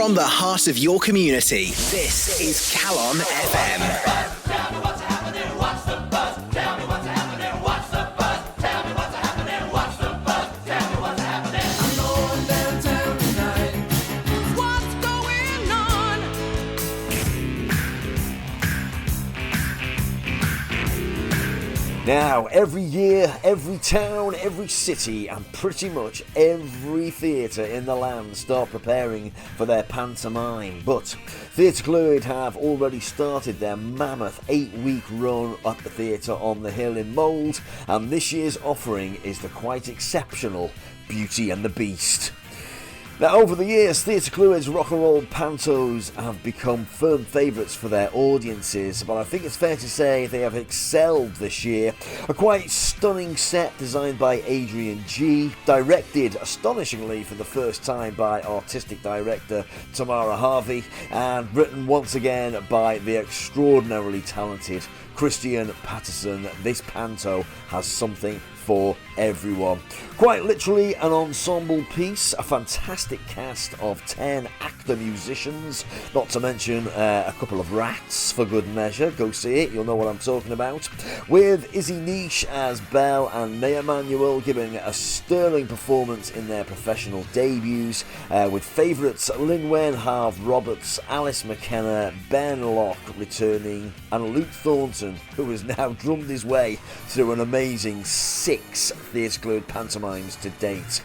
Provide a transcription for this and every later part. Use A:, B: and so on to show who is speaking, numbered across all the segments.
A: from the heart of your community. This is Calon FM.
B: Now, every year, every town, every city, and pretty much every theatre in the land start preparing for their pantomime. But Theatr Clwyd have already started their mammoth 8-week run at the Theatre on the Hill in Mould, and this year's offering is the quite exceptional Beauty and the Beast. Now, over the years, Theatr Clwyd's rock and roll pantos have become firm favourites for their audiences, but I think it's fair to say they have excelled this year. A quite stunning set designed by Adrian G, directed astonishingly for the first time by artistic director Tamara Harvey, and written once again by the extraordinarily talented Christian Patterson. This panto has something for everyone. Quite literally an ensemble piece, a fantastic cast of 10 actor musicians, not to mention a couple of rats for good measure. Go see it, you'll know what I'm talking about. With Izzy Niche as Belle and Naya Manuel giving a sterling performance in their professional debuts, with favourites Lynwen, Harv Roberts, Alice McKenna, Ben Locke returning, and Luke Thornton, who has now drummed his way through an amazing 6 Theatr Clwyd pantomimes to date.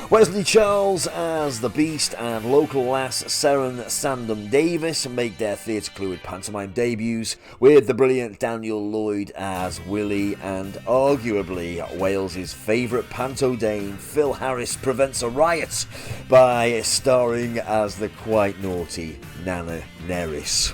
B: Wesley Charles as the Beast and local lass Seren Sandham Davis make their Theatr Clwyd pantomime debuts, with the brilliant Daniel Lloyd as Willie, and arguably Wales's favourite panto dame Phil Harris prevents a riot by starring as the quite naughty Nana Neris.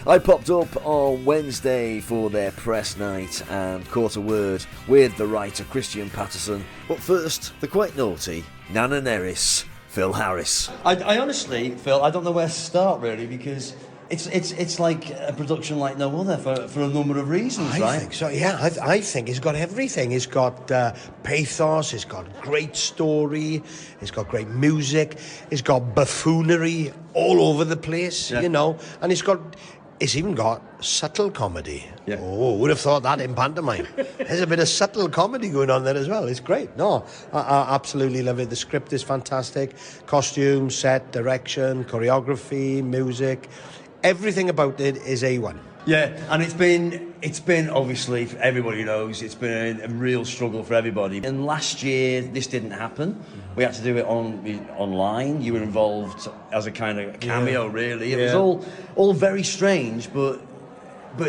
B: I popped up on Wednesday for their press night and caught a word with the writer Christian Patterson, but first, the quite naughty Nana Neris, Phil Harris.
C: I honestly, Phil, I don't know where to start really, because it's like a production like no other for a number of reasons, right?
D: I think so, yeah. I think it's got everything. It's got pathos, it's got great story, it's got great music, it's got buffoonery all over the place, you know, and it's even got subtle comedy.
C: Yeah.
D: Oh, would have thought that in pantomime. There's a bit of subtle comedy going on there as well. It's great. No, I absolutely love it. The script is fantastic. Costume, set, direction, choreography, music. Everything about it is A1.
C: Yeah, and it's been obviously, everybody knows, it's been a real struggle for everybody. And last year, this didn't happen. We had to do it online. You were involved as a kind of cameo, really. It was all very strange, but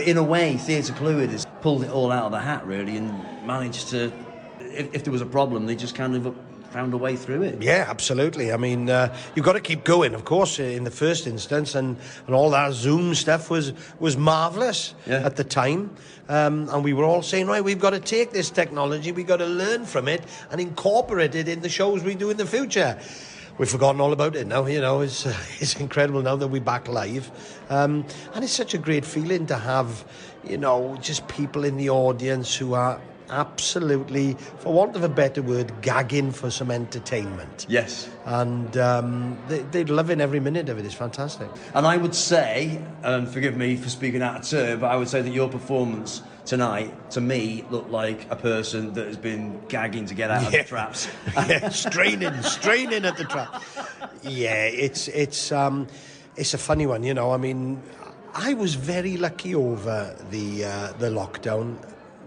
C: in a way, Theatr Clwyd has pulled it all out of the hat, really, and managed to, if there was a problem, they just kind of found a way through it.
D: Yeah, absolutely. I mean, you've got to keep going, of course, in the first instance, and all that Zoom stuff was marvellous at the time. And we were all saying, right, we've got to take this technology, we've got to learn from it and incorporate it in the shows we do in the future. We've forgotten all about it now, you know. It's incredible now that we're back live. And it's such a great feeling to have, you know, just people in the audience who are absolutely, for want of a better word, gagging for some entertainment.
C: Yes.
D: And they're loving every minute of it. It's fantastic.
C: And I would say, and forgive me for speaking out of turn, but I would say that your performance tonight, to me, looked like a person that has been gagging to get out of the traps.
D: Yeah, straining at the trap. Yeah, it's a funny one, you know. I mean, I was very lucky over the lockdown.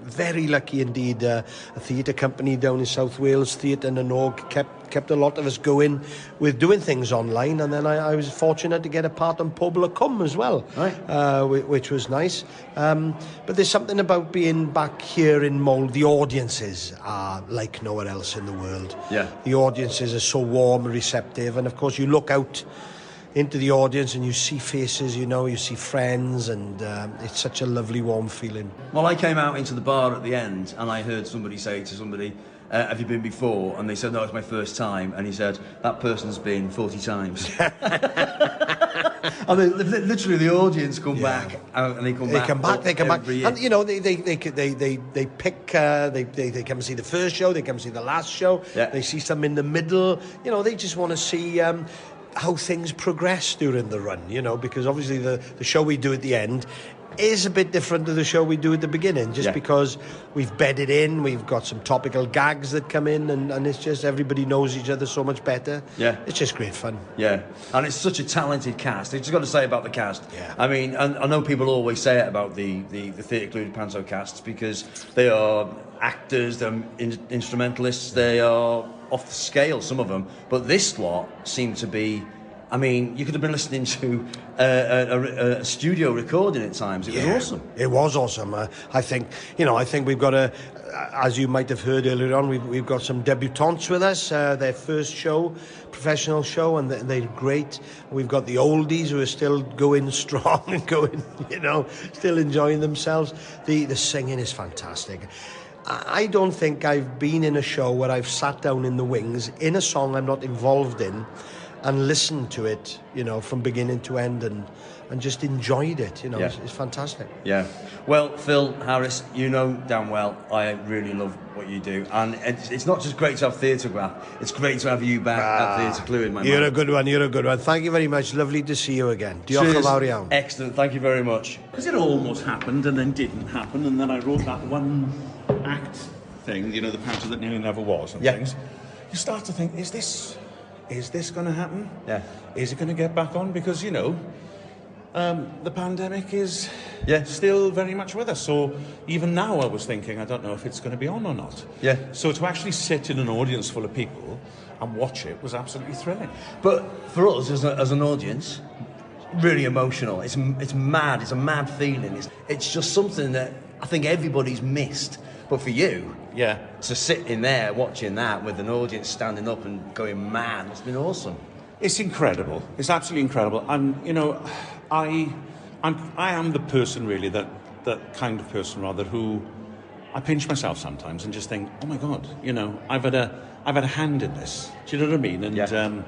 D: Very lucky indeed. A theatre company down in South Wales, Theatr Clwyd, kept a lot of us going with doing things online, and then I was fortunate to get a part on Pobl Cwm as well, right. Which was nice. But there's something about being back here in Mould. The audiences are like nowhere else in the world.
C: Yeah.
D: The audiences are so warm and receptive, and of course you look out into the audience and you see faces, you know, you see friends, and it's such a lovely warm feeling.
C: Well, I came out into the bar at the end and I heard somebody say to somebody, have you been before? And they said, no, it's my first time. And he said, that person's been 40 times. I mean, literally the audience come back and they come back.
D: They come back. And, you know, they pick, they come and see the first show, they come and see the last show, they see some in the middle. You know, they just want to see how things progress during the run, you know, because obviously the show we do at the end is a bit different to the show we do at the beginning, just because we've bedded in, we've got some topical gags that come in, and it's just everybody knows each other so much better.
C: Yeah.
D: It's just great fun.
C: Yeah, and it's such a talented cast. I just got to say about the cast.
D: Yeah.
C: I mean, I know people always say it about the Theatr Clwyd panto casts because they are actors, they're instrumentalists, they are off the scale, some of them. But this lot seem to be... I mean, you could have been listening to a studio recording at times. It was awesome.
D: It was awesome. I think we've got as you might have heard earlier on, we've got some debutantes with us. Their first show, professional show, and they're great. We've got the oldies who are still going strong and going, still enjoying themselves. The singing is fantastic. I don't think I've been in a show where I've sat down in the wings in a song I'm not involved in and listened to it, from beginning to end and just enjoyed it, It's fantastic.
C: Yeah. Well, Phil, Harris, you know damn well I really love what you do. And it's not just great to have Theatregraph, it's great to have you back at Theatr Clwyd, my man.
D: You're a good one. Thank you very much. Lovely to see you again. Diolch yn fawr iawn.
C: Excellent, thank you very much.
E: Because it almost happened and then didn't happen, and then I wrote that one act thing, the panto that nearly never was and things. You start to think, is this going to happen?
C: Yeah.
E: Is it going to get back on? Because, the pandemic is still very much with us. So even now I was thinking, I don't know if it's going to be on or not.
C: Yeah.
E: So to actually sit in an audience full of people and watch it was absolutely thrilling.
C: But for us as an audience, really emotional. It's mad. It's a mad feeling. It's just something that I think everybody's missed. But for you, to sit in there watching that with an audience standing up and going mad, it's been awesome.
E: It's incredible. It's absolutely incredible. I am the person really that kind of person rather who I pinch myself sometimes and just think, oh my God, I've had a hand in this. Do you know what I mean? And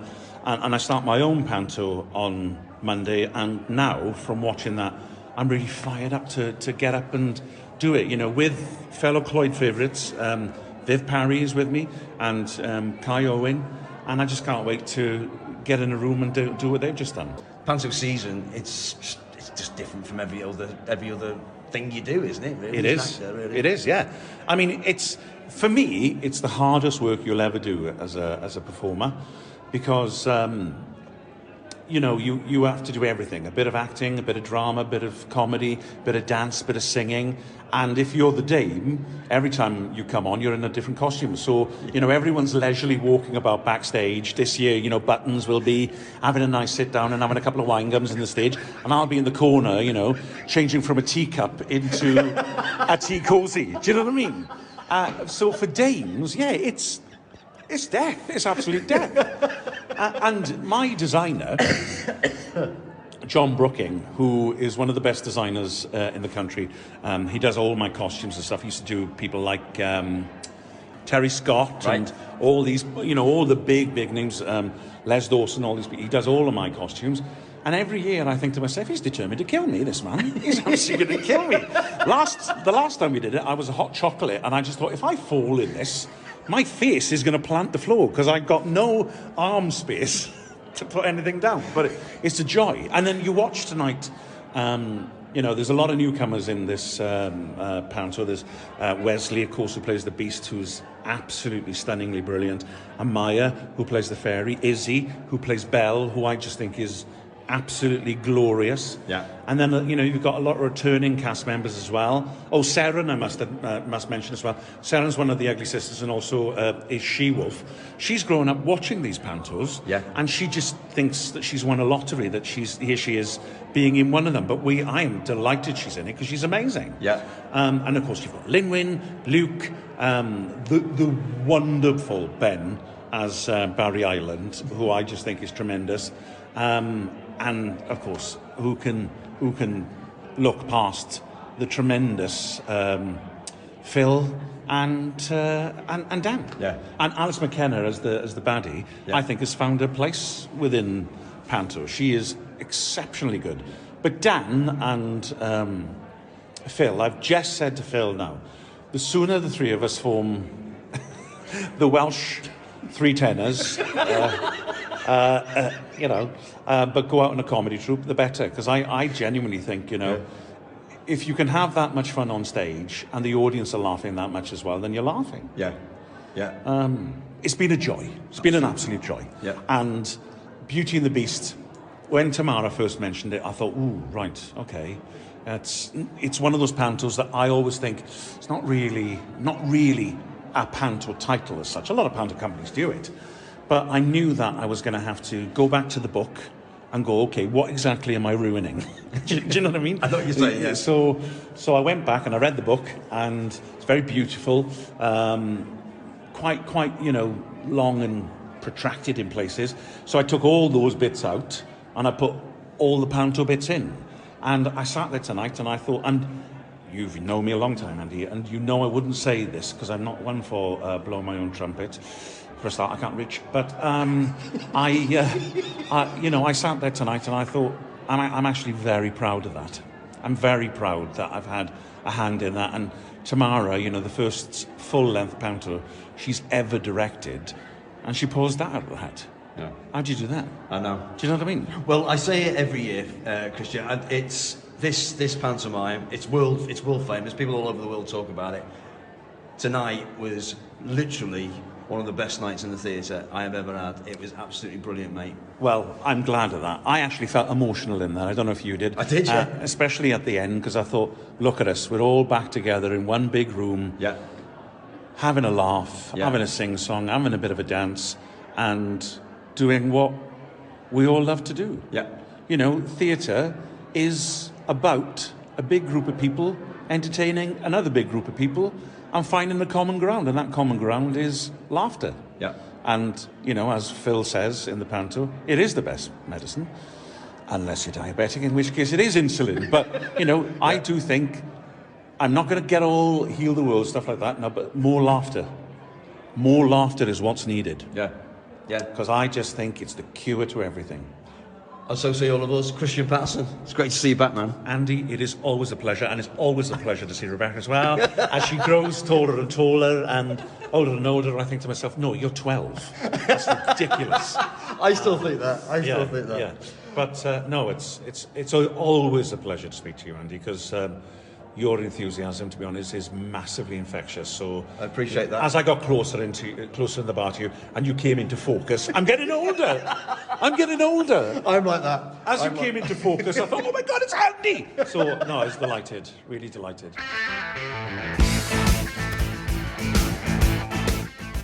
E: and I start my own panto on Monday, and now from watching that, I'm really fired up to get up and do it, with fellow Clwyd favourites. Viv Parry is with me, and Kai Owen, and I just can't wait to get in a room and do what they've just done.
C: Panto season, it's just different from every other thing you do, isn't it? Really?
E: It is. Really. It is, yeah. I mean, for me, it's the hardest work you'll ever do as a performer, because you have to do everything. A bit of acting, a bit of drama, a bit of comedy, a bit of dance, a bit of singing. And if you're the dame, every time you come on, you're in a different costume. So, everyone's leisurely walking about backstage. This year, Buttons will be having a nice sit down and having a couple of wine gums in the stage. And I'll be in the corner, changing from a teacup into a tea cozy. Do you know what I mean? So for dames, it's death. It's absolute death. And my designer, John Brooking, who is one of the best designers in the country, he does all my costumes and stuff. He used to do people like Terry Scott and all these, all the big names, Les Dawson, all these people. He does all of my costumes. And every year I think to myself, he's determined to kill me, this man. He's absolutely going to kill me. The last time we did it, I was a hot chocolate, and I just thought, if I fall in this, my face is going to plant the floor because I've got no arm space to put anything down. But it's a joy. And then you watch tonight, there's a lot of newcomers in this panto. There's Wesley, of course, who plays the Beast, who's absolutely stunningly brilliant. And Maya, who plays the fairy. Izzy, who plays Belle, who I just think is absolutely glorious. Yeah. And then, you've got a lot of returning cast members as well. Oh, Seren, I must mention as well. Seren's one of the Ugly Sisters, and also is She-Wolf. She's grown up watching these pantos, and she just thinks that she's won a lottery, that here she is being in one of them. But I am delighted she's in it, because she's amazing. Yeah. And of course, you've got Linwyn, Luke, the wonderful Ben as Barry Island, who I just think is tremendous. And of course, who can look past the tremendous Phil and Dan? Yeah. And Alice McKenna as the baddie, I think has found her place within panto. She is exceptionally good. But Dan and Phil, I've just said to Phil now, the sooner the three of us form the Welsh Three Tenors. But go out in a comedy troupe, the better. Because I genuinely think, if you can have that much fun on stage and the audience are laughing that much as well, then you're laughing.
C: Yeah.
E: It's been a joy. It's been an absolute joy.
C: Yeah.
E: And Beauty and the Beast, when Tamara first mentioned it, I thought, ooh, right, okay. It's one of those pantos that I always think it's not really a panto title as such. A lot of panto companies do it. But I knew that I was going to have to go back to the book and go, okay, what exactly am I ruining? do you know what I mean?
C: I know what you're saying, yeah.
E: So I went back and I read the book, and it's very beautiful, quite long and protracted in places. So I took all those bits out and I put all the panto bits in. And I sat there tonight and I thought, and you've known me a long time, Andy, and you know I wouldn't say this because I'm not one for blowing my own trumpet. For a start, I can't reach. But I sat there tonight and I thought, I'm actually very proud of that. I'm very proud that I've had a hand in that. And Tamara, the first full-length panto she's ever directed, and she pulls that out of the hat.
C: Yeah.
E: How'd you do that?
C: I know.
E: Do you know what I mean?
C: Well, I say it every year, Christian. And it's this pantomime. It's world famous. People all over the world talk about it. Tonight was literally one of the best nights in the theatre I have ever had. It was absolutely brilliant, mate.
E: Well, I'm glad of that. I actually felt emotional in there. I don't know if you did.
C: I did, yeah.
E: Especially at the end, because I thought, look at us. We're all back together in one big room.
C: Yeah.
E: Having a laugh,
C: Yeah.
E: having a sing-song, having a bit of a dance, and doing what we all love to do.
C: Yeah.
E: Theatre is about a big group of people entertaining another big group of people and finding the common ground, and that common ground is laughter.
C: Yeah.
E: And, as Phil says in the panto, it is the best medicine, unless you're diabetic, in which case it is insulin. But, I do think, I'm not going to get all heal the world, stuff like that, no, but more laughter. More laughter is what's needed.
C: Yeah. Yeah.
E: Because I just think it's the cure to everything.
C: And so say all of us. Christian Patterson, it's great to see you back, man.
E: Andy, it is always a pleasure, and it's always a pleasure to see Rebecca as well. As she grows taller and taller and older, I think to myself, no, you're 12. That's ridiculous.
C: I still think that.
E: Yeah. But no, it's always a pleasure to speak to you, Andy, because your enthusiasm, to be honest, is massively infectious. So
C: I appreciate that.
E: As I got closer in the bar to you, and you came into focus, I'm getting older.
C: I'm like that.
E: As you came into focus, I thought, oh my God, it's Andy! So, no, I was delighted, really delighted.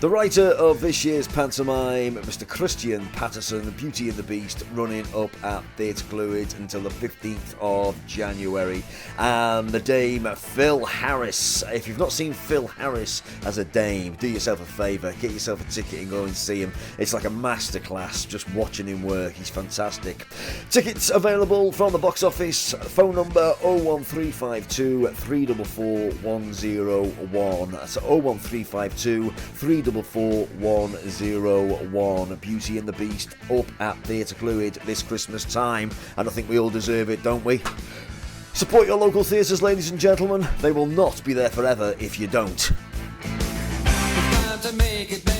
B: The writer of this year's pantomime, Mr. Christian Patterson, Beauty and the Beast, running up at Theatr Clwyd until the 15th of January. And the Dame, Phil Harris. If you've not seen Phil Harris as a Dame, do yourself a favour, get yourself a ticket and go and see him. It's like a masterclass just watching him work. He's fantastic. Tickets available from the box office. Phone number 01352 344 101. That's 01352 344 101. Beauty and the Beast up at Theatr Clwyd this Christmas time, and I think we all deserve it, don't we? Support your local theatres, ladies and gentlemen. They will not be there forever if you don't.
F: It's time to make it better.